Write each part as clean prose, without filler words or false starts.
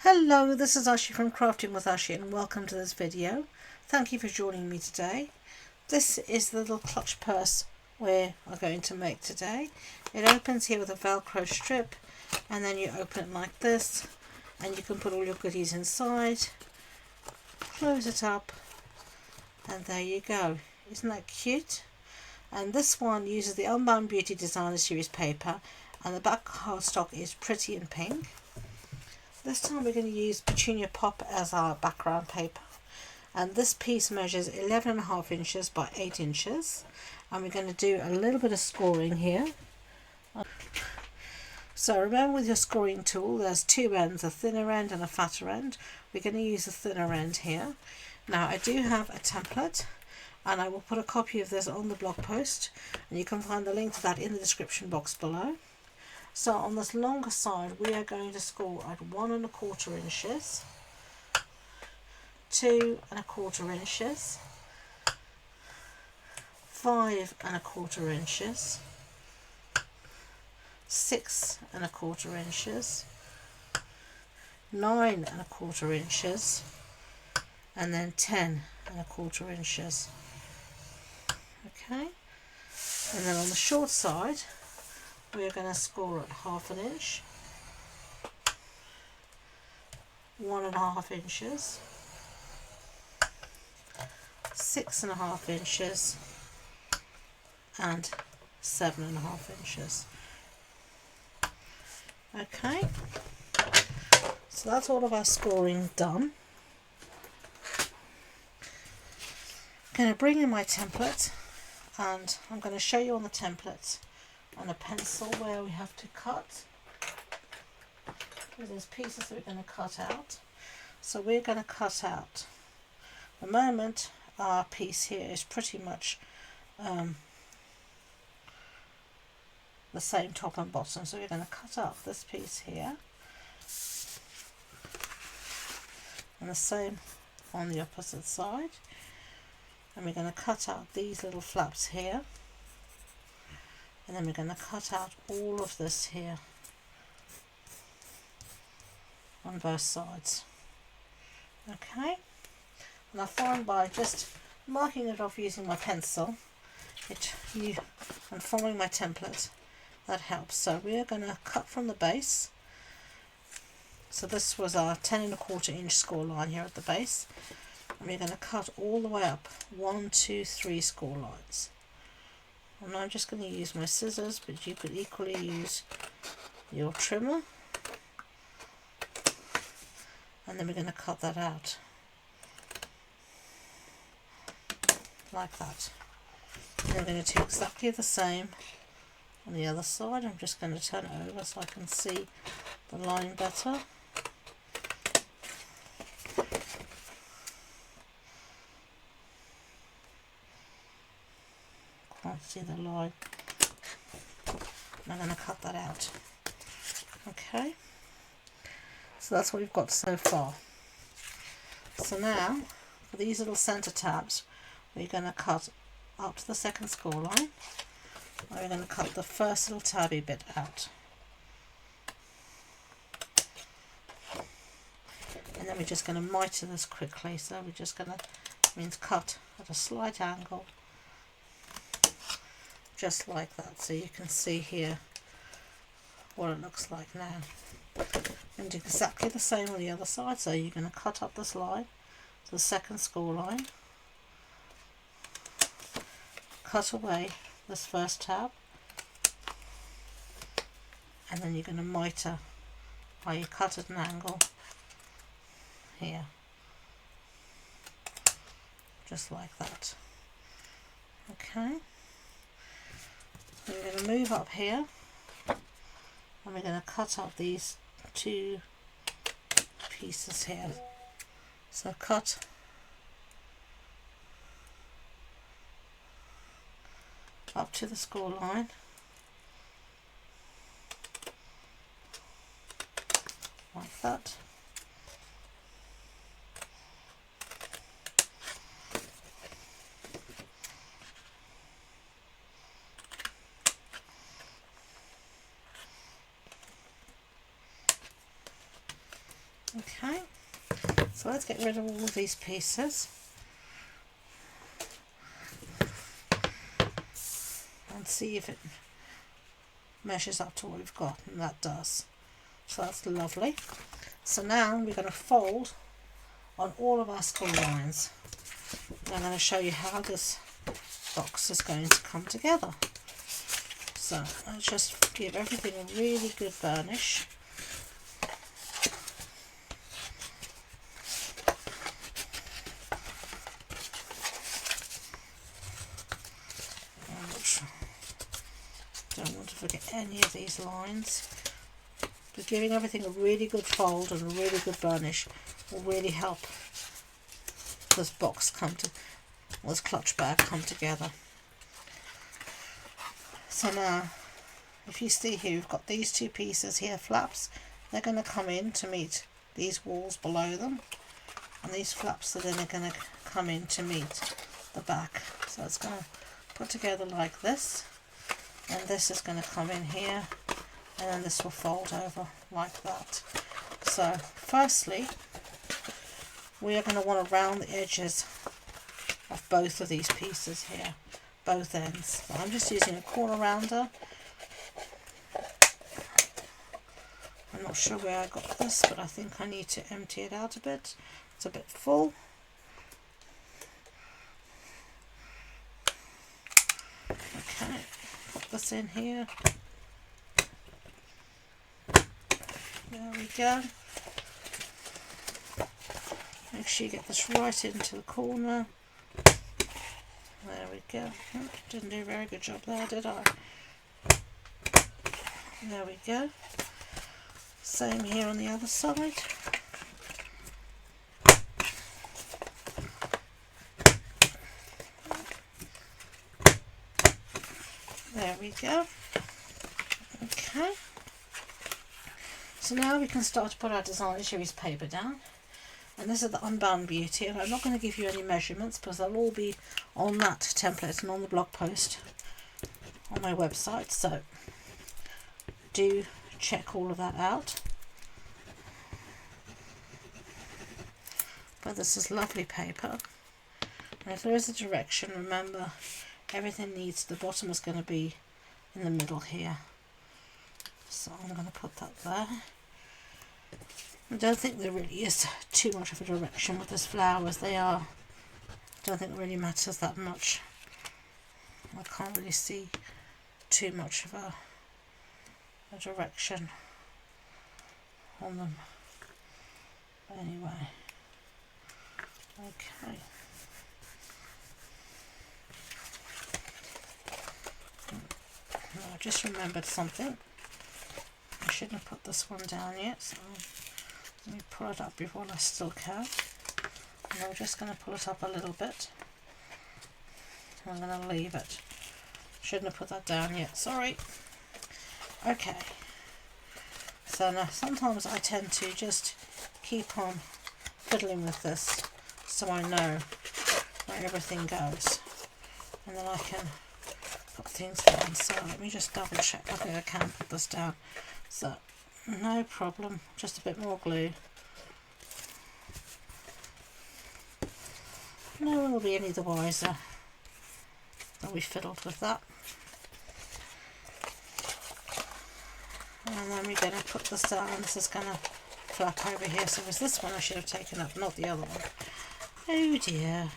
Hello, this is Ashee from Crafting with Ashee and welcome to this video. Thank you for joining me today. This is the little clutch purse we are going to make today. It opens here with a velcro strip and then you open it like this and you can put all your goodies inside, close it up and there you go. Isn't that cute? And this one uses the Unbound Beauty Designer Series paper and the back cardstock is pretty and pink. This time we're going to use Petunia Pop as our background paper, and this piece measures 11.5 inches by 8 inches, and we're going to do a little bit of scoring here. So remember, with your scoring tool there's two ends, a thinner end and a fatter end. We're going to use the thinner end here. Now I do have a template and I will put a copy of this on the blog post, and you can find the link to that in the description box below. So on this longer side we are going to score at 1¼ inches, 2¼ inches, 5¼ inches, 6¼ inches, 9¼ inches, and then 10¼ inches. Okay, and then on the short side we're going to score at 1/2 inch, 1½ inches, 6½ inches, and 7½ inches. Okay, so that's all of our scoring done. I'm going to bring in my template and I'm going to show you on the template on a pencil where we have to cut. There's pieces that we're going to cut out. So we're going to cut out, at the moment our piece here is pretty much the same top and bottom, so we're going to cut out this piece here and the same on the opposite side, and we're going to cut out these little flaps here, and then we're going to cut out all of this here on both sides. Okay, and I find by just marking it off using my pencil and following my template, that helps. So we're going to cut from the base. So this was our 10¼ inch score line here at the base, and we're going to cut all the way up 1, 2, 3 score lines. And I'm just going to use my scissors, but you could equally use your trimmer, and then we're going to cut that out like that. And we're going to do exactly the same on the other side. I'm just going to turn it over so I can see the line better. Can't see the line. I'm going to cut that out. Okay, so that's what we've got so far. So now for these little center tabs we're going to cut up to the second score line, and we're going to cut the first little tabby bit out, and then we're just going to mitre this quickly. So we're just going to cut at a slight angle, just like that, so you can see here what it looks like now. And do exactly the same on the other side. So you're going to cut up this line, the second score line, cut away this first tab, and then you're going to mitre while you cut at an angle here, just like that. Okay, we're going to move up here and we're going to cut up these two pieces here. So cut up to the score line, like that. Okay, so let's get rid of all of these pieces and see if it measures up to what we've got, and that does. So that's lovely. So now we're going to fold on all of our score lines. And I'm going to show you how this box is going to come together. So I'll just give everything a really good burnish. Don't want to forget any of these lines. But giving everything a really good fold and a really good burnish will really help this box this clutch bag come together. So now, if you see here, we've got these two pieces here, flaps. They're going to come in to meet these walls below them, and these flaps are then going to come in to meet the back. So it's going to put together like this, and this is going to come in here, and then this will fold over like that. So firstly, we are going to want to round the edges of both of these pieces here, both ends. So I'm just using a corner rounder. I'm not sure where I got this, but I think I need to empty it out a bit. It's a bit full. Okay, put this in here. There we go. Make sure you get this right into the corner. There we go. Didn't do a very good job there, did I? There we go. Same here on the other side. There we go. Okay. So now we can start to put our design series paper down. And this is the Unbound Beauty, and I'm not going to give you any measurements because they'll all be on that template and on the blog post on my website, so do check all of that out. But this is lovely paper, and if there is a direction, remember everything needs, the bottom is going to be in the middle here, so I'm going to put that there. I don't think there really is too much of a direction with these flowers. I don't think it really matters that much. I can't really see too much of a direction on them. Anyway, okay. Now, I just remembered something. I shouldn't have put this one down yet, so let me pull it up before I still can. And I'm just going to pull it up a little bit. I'm going to leave it. Shouldn't have put that down yet, sorry. Okay. So now sometimes I tend to just keep on fiddling with this so I know where everything goes. And then I can put things down. So let me just double check. I think I can put this down. So no problem, just a bit more glue. No one will be any the wiser that we fiddled with that. And then we're going to put this down, and this is going to flap over here. So it was this one I should have taken up, not the other one. Oh dear.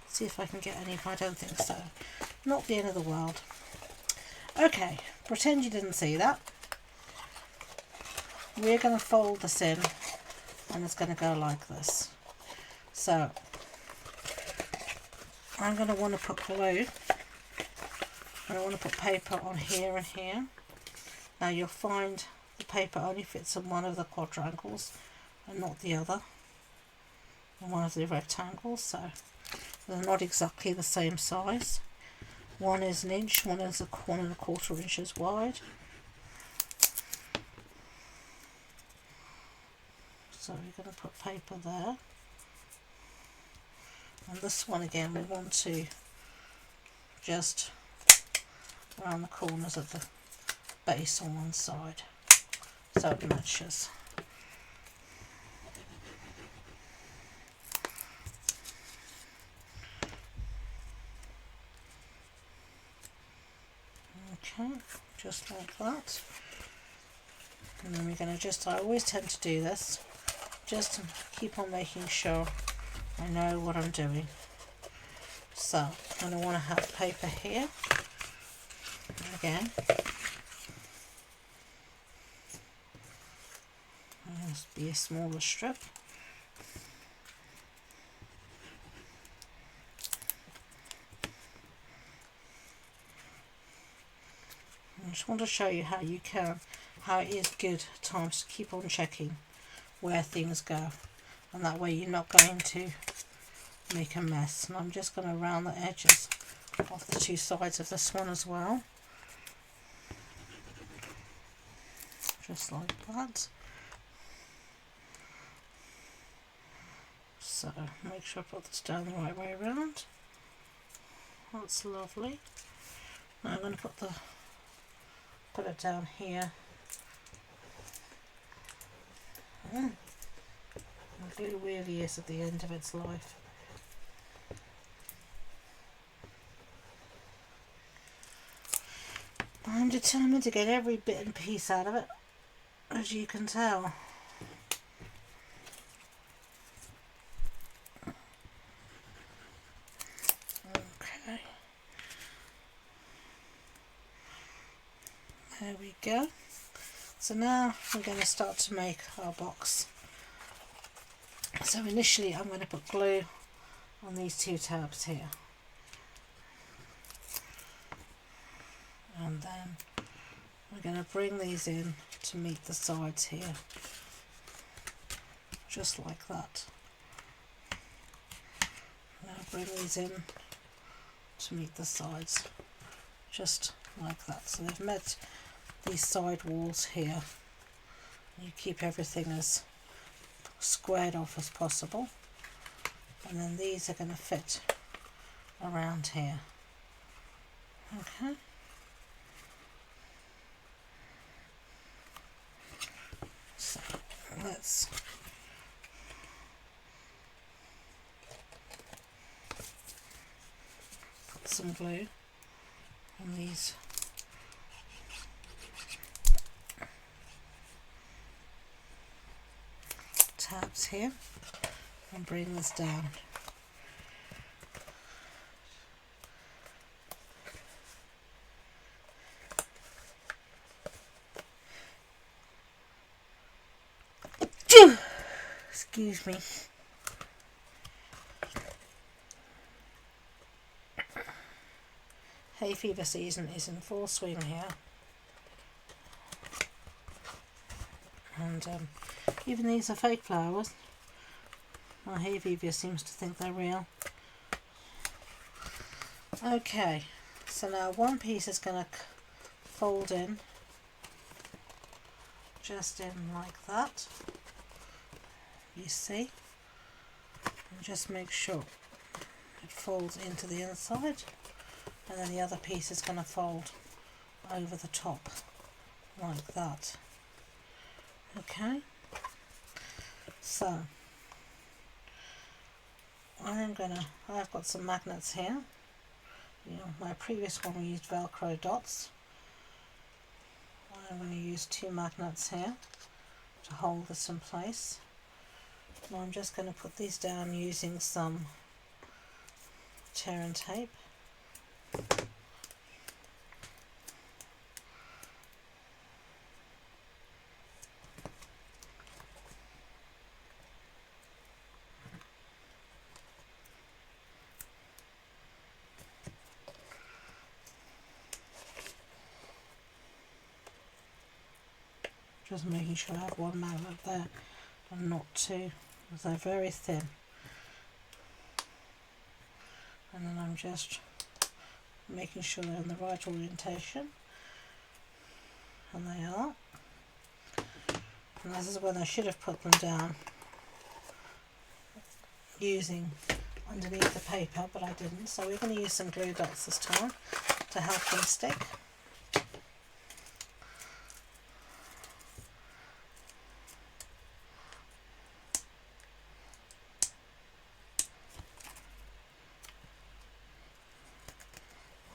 See if I can get any. I don't think so. Not the end of the world. Okay, pretend you didn't see that. We're going to fold this in, and it's going to go like this. So I'm going to want to put glue, and I want to put paper on here and here. Now you'll find the paper only fits in one of the quadrangles and not the other, in one of the rectangles, so they're not exactly the same size. One is an inch, one is 1¼ inches wide. So we're going to put paper there, and this one again we want to just around the corners of the base on one side so it matches. Okay, just like that. And then we're going to just, I always tend to do this, just to keep on making sure I know what I'm doing. So, and I want to have paper here, again. Must be a smaller strip. I just want to show you how it is good times to keep on checking where things go, and that way you're not going to make a mess. And I'm just going to round the edges of the two sides of this one as well, just like that. So make sure I put this down the right way around. That's lovely. Now I'm going to put it down here. The glue really is at the end of its life. I'm determined to get every bit and piece out of it, as you can tell. Okay. There we go. So now we're going to start to make our box. So initially I'm going to put glue on these two tabs here. And then we're going to bring these in to meet the sides here. Just like that. Now bring these in to meet the sides. Just like that. So they've met these side walls here. You keep everything as squared off as possible, and then these are going to fit around here. Okay. So let's put some glue on these tabs here and bring this down. Excuse me. Hay fever season is in full swing here, and even these are fake flowers. My hay fever seems to think they're real. Okay, so now one piece is going to fold in, just in like that. You see, and just make sure it folds into the inside, and then the other piece is going to fold over the top like that. Okay, so I've got some magnets here. My previous one we used Velcro dots. I'm going to use two magnets here to hold this in place. Now I'm just going to put these down using some tear and tape. Just making sure I have one magnet there and not two, because they're very thin. And then I'm just making sure they're in the right orientation, and they are. And this is when I should have put them down using underneath the paper, but I didn't. So we're going to use some glue dots this time to help them stick.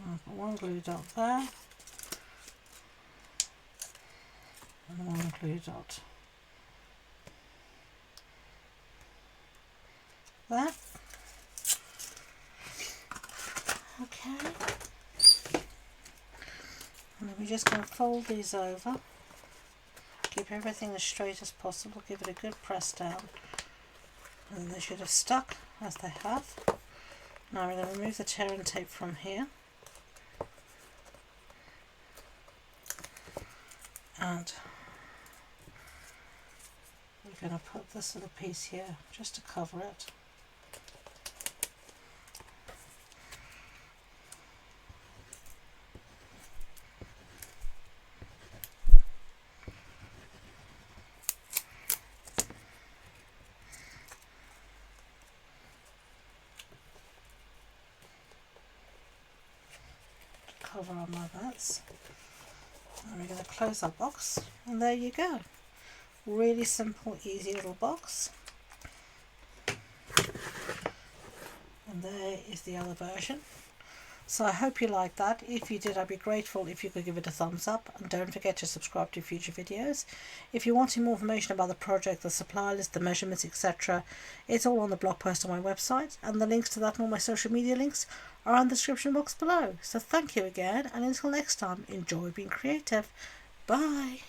I'll put one glue dot there, glue dot. There. Okay. And then we're just going to fold these over. Keep everything as straight as possible. Give it a good press down. And they should have stuck as they have. Now we're going to remove the tear and tape from here. And we're going to put this little piece here just to cover it. Cover on my bats. And we're going to close our box, and there you go. Really simple, easy little box. And there is the other version. So I hope you liked that. If you did, I'd be grateful if you could give it a thumbs up, and don't forget to subscribe to future videos. If you're wanting more information about the project, the supply list, the measurements, etc., it's all on the blog post on my website, and the links to that and all my social media links are in the description box below. So thank you again, and until next time, enjoy being creative. Bye.